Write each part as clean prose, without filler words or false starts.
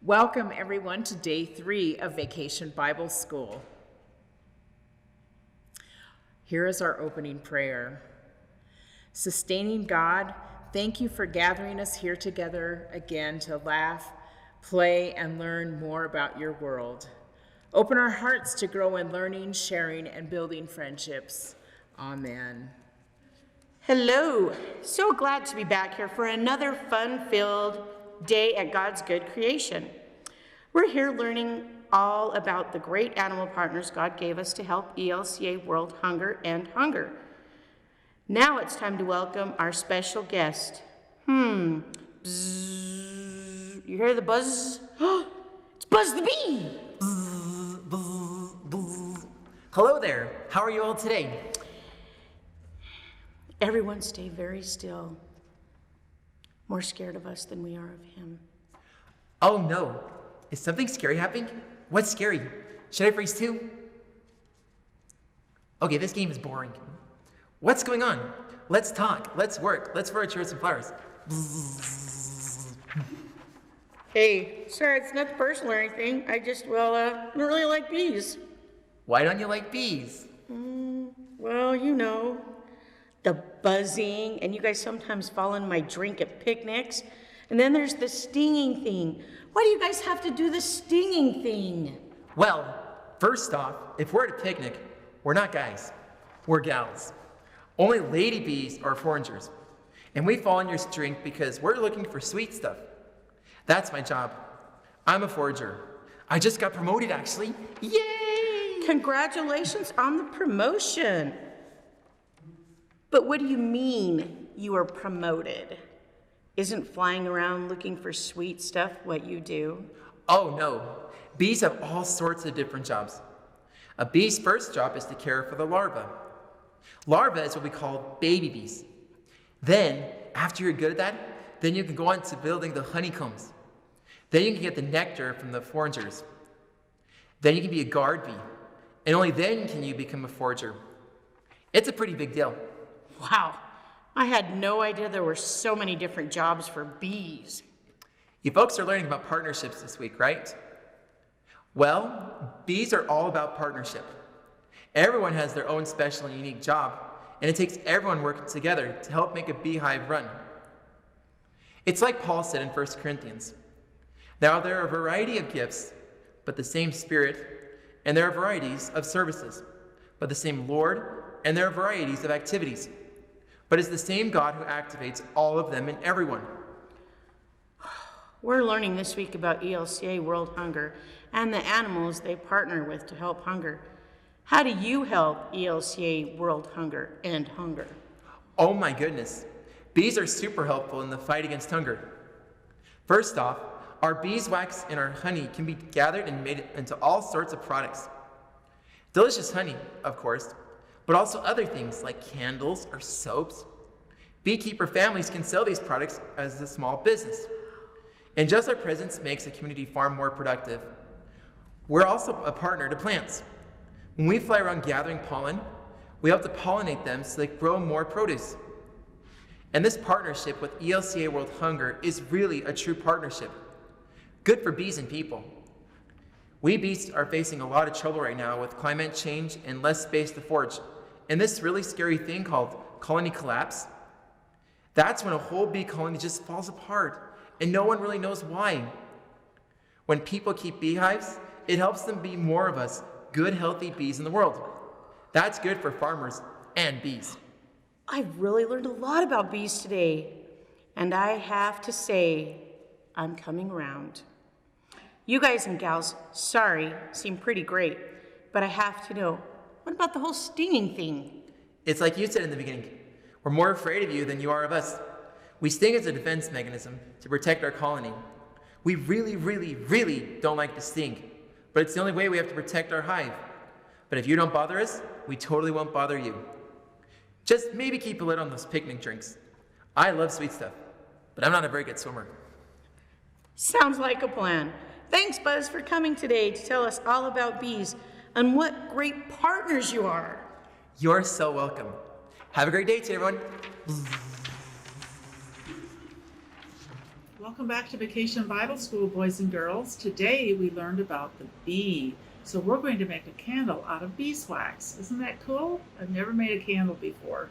Welcome everyone to day 3 of Vacation Bible School. Here is our opening prayer. Sustaining God, thank you for gathering us here together again to laugh, play, and learn more about your world. Open our hearts to grow in learning, sharing, and building friendships. Amen. Hello, so glad to be back here for another fun-filled day at God's good creation. We're here learning all about the great animal partners God gave us to help ELCA World Hunger End Hunger. Now it's time to welcome our special guest. Bzz. You hear the buzz? It's Buzz the Bee! Bzz, bzz, bzz. Hello there, how are you all today? Everyone stay very still. More scared of us than we are of him. Oh no, is something scary happening? What's scary? Should I freeze too? Okay, this game is boring. What's going on? Let's talk, let's work, let's furniture some flowers. Bzz. Hey, sorry, it's not personal or anything. I don't really like bees. Why don't you like bees? Well, you know, the buzzing, and you guys sometimes fall in my drink at picnics. And then there's the stinging thing. Why do you guys have to do the stinging thing? Well, first off, if we're at a picnic, we're not guys, we're gals. Only lady bees are foragers. And we fall in your drink because we're looking for sweet stuff. That's my job. I'm a forager. I just got promoted actually. Yay! Congratulations on the promotion. But what do you mean you were promoted? Isn't flying around looking for sweet stuff what you do? Oh no, bees have all sorts of different jobs. A bee's first job is to care for the larva. Larva is what we call baby bees. Then, after you're good at that, then you can go on to building the honeycombs. Then you can get the nectar from the foragers. Then you can be a guard bee, and only then can you become a forager. It's a pretty big deal. Wow, I had no idea there were so many different jobs for bees. You folks are learning about partnerships this week, right? Well, bees are all about partnership. Everyone has their own special and unique job, and it takes everyone working together to help make a beehive run. It's like Paul said in 1 Corinthians. Now there are a variety of gifts, but the same Spirit, and there are varieties of services, but the same Lord, and there are varieties of activities. But it's the same God who activates all of them in everyone. We're learning this week about ELCA World Hunger and the animals they partner with to help hunger. How do you help ELCA World Hunger End Hunger? Oh my goodness, bees are super helpful in the fight against hunger. First off, our beeswax and our honey can be gathered and made into all sorts of products. Delicious honey, of course, but also other things like candles or soaps. Beekeeper families can sell these products as a small business. And just our presence makes a community farm more productive. We're also a partner to plants. When we fly around gathering pollen, we help to pollinate them so they grow more produce. And this partnership with ELCA World Hunger is really a true partnership. Good for bees and people. We bees are facing a lot of trouble right now with climate change and less space to forage. And this really scary thing called colony collapse, that's when a whole bee colony just falls apart and no one really knows why. When people keep beehives, it helps them be more of us good, healthy bees in the world. That's good for farmers and bees. I've really learned a lot about bees today, and I have to say, I'm coming around. You guys and gals, sorry, seem pretty great, but I have to know, what about the whole stinging thing? It's like you said in the beginning, we're more afraid of you than you are of us. We sting as a defense mechanism to protect our colony. We really, really, really don't like to sting, but it's the only way we have to protect our hive. But if you don't bother us, we totally won't bother you. Just maybe keep a lid on those picnic drinks. I love sweet stuff, but I'm not a very good swimmer. Sounds like a plan. Thanks, Buzz, for coming today to tell us all about bees and what great partners you are. You're so welcome. Have a great day to everyone. Welcome back to Vacation Bible School, boys and girls. Today we learned about the bee. So we're going to make a candle out of beeswax. Isn't that cool? I've never made a candle before.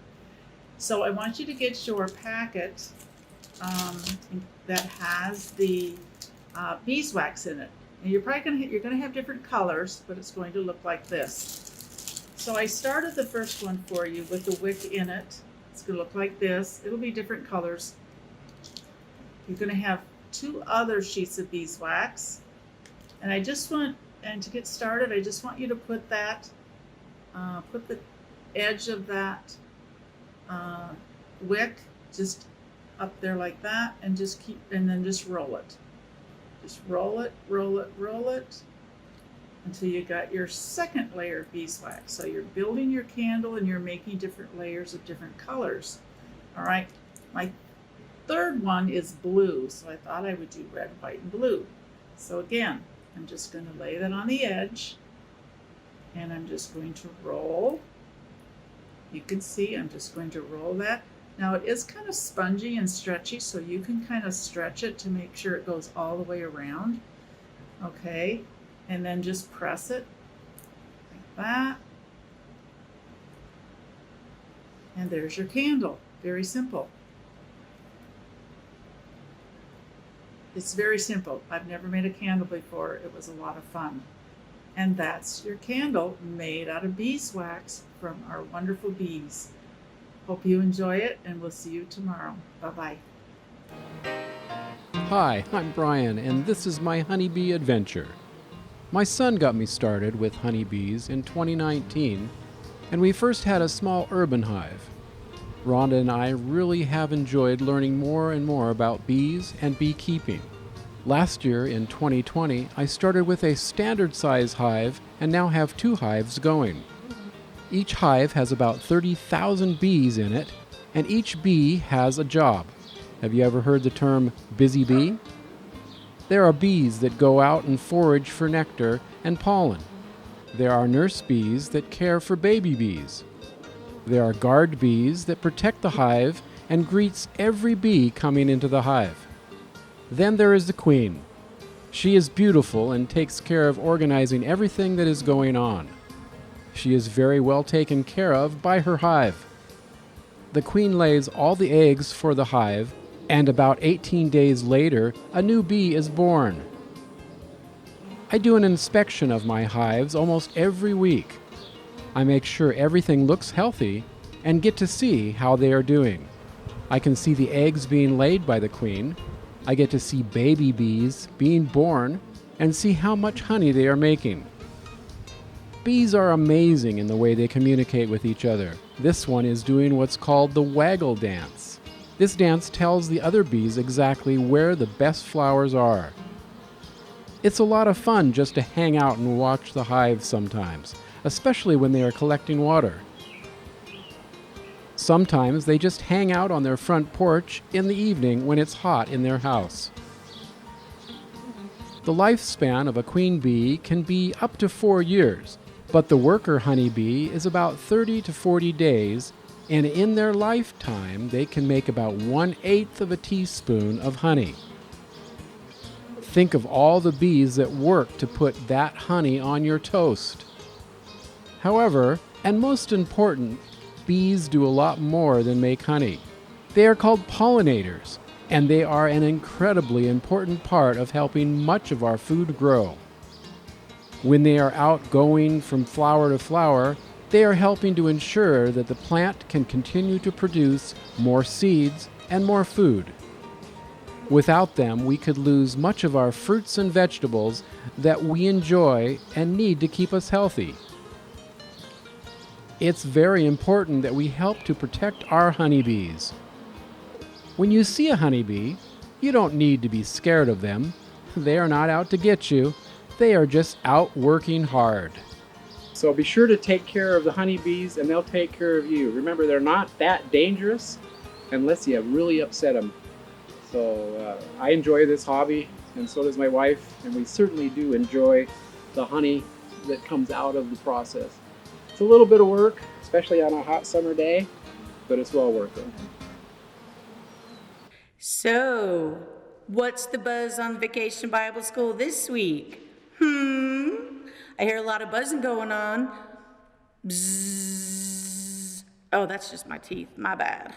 So I want you to get your packet that has the beeswax in it. And you're probably gonna have different colors, but it's going to look like this. So I started the first one for you with the wick in it. It's gonna look like this. It'll be different colors. You're going to have 2 other sheets of beeswax, and to get started, I just want you to put the edge of that wick just up there like that, and then just roll it. Just roll it, roll it, roll it, until you got your second layer of beeswax. So you're building your candle and you're making different layers of different colors. All right, my third one is blue, so I thought I would do red, white, and blue. So again, I'm just going to lay that on the edge, and I'm just going to roll. You can see I'm just going to roll that. Now it is kind of spongy and stretchy, so you can kind of stretch it to make sure it goes all the way around. Okay, and then just press it like that. And there's your candle. Very simple. It's very simple. I've never made a candle before. It was a lot of fun. And that's your candle made out of beeswax from our wonderful bees. Hope you enjoy it, and we'll see you tomorrow. Bye-bye. Hi, I'm Brian, and this is my honeybee adventure. My son got me started with honeybees in 2019, and we first had a small urban hive. Rhonda and I really have enjoyed learning more and more about bees and beekeeping. Last year, in 2020, I started with a standard size hive and now have 2 hives going. Each hive has about 30,000 bees in it, and each bee has a job. Have you ever heard the term busy bee? There are bees that go out and forage for nectar and pollen. There are nurse bees that care for baby bees. There are guard bees that protect the hive and greets every bee coming into the hive. Then there is the queen. She is beautiful and takes care of organizing everything that is going on. She is very well taken care of by her hive. The queen lays all the eggs for the hive, and about 18 days later, a new bee is born. I do an inspection of my hives almost every week. I make sure everything looks healthy and get to see how they are doing. I can see the eggs being laid by the queen. I get to see baby bees being born and see how much honey they are making. Bees are amazing in the way they communicate with each other. This one is doing what's called the waggle dance. This dance tells the other bees exactly where the best flowers are. It's a lot of fun just to hang out and watch the hive sometimes, especially when they are collecting water. Sometimes they just hang out on their front porch in the evening when it's hot in their house. The lifespan of a queen bee can be up to 4 years, but the worker honeybee is about 30 to 40 days, and in their lifetime they can make about 1/8 of a teaspoon of honey. Think of all the bees that work to put that honey on your toast. However, and most important, bees do a lot more than make honey. They are called pollinators, and they are an incredibly important part of helping much of our food grow. When they are out going from flower to flower, they are helping to ensure that the plant can continue to produce more seeds and more food. Without them, we could lose much of our fruits and vegetables that we enjoy and need to keep us healthy. It's very important that we help to protect our honeybees. When you see a honeybee, you don't need to be scared of them. They are not out to get you. They are just out working hard. So be sure to take care of the honeybees and they'll take care of you. Remember, they're not that dangerous unless you really upset them. So I enjoy this hobby, and so does my wife, and we certainly do enjoy the honey that comes out of the process. It's a little bit of work, especially on a hot summer day, but it's well worth it. So, What's the buzz on Vacation Bible School this week? I hear a lot of buzzing going on. Bzzz. Oh, that's just my teeth. My bad.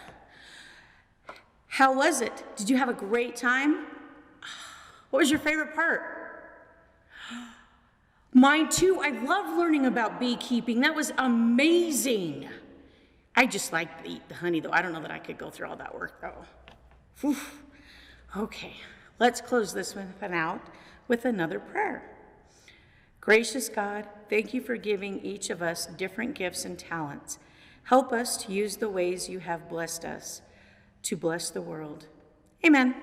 How was it? Did you have a great time? What was your favorite part? Mine too. I love learning about beekeeping. That was amazing. I just like to eat the honey, though. I don't know that I could go through all that work, though. Whew. Okay, let's close this one out with another prayer. Gracious God, thank you for giving each of us different gifts and talents. Help us to use the ways you have blessed us to bless the world. Amen.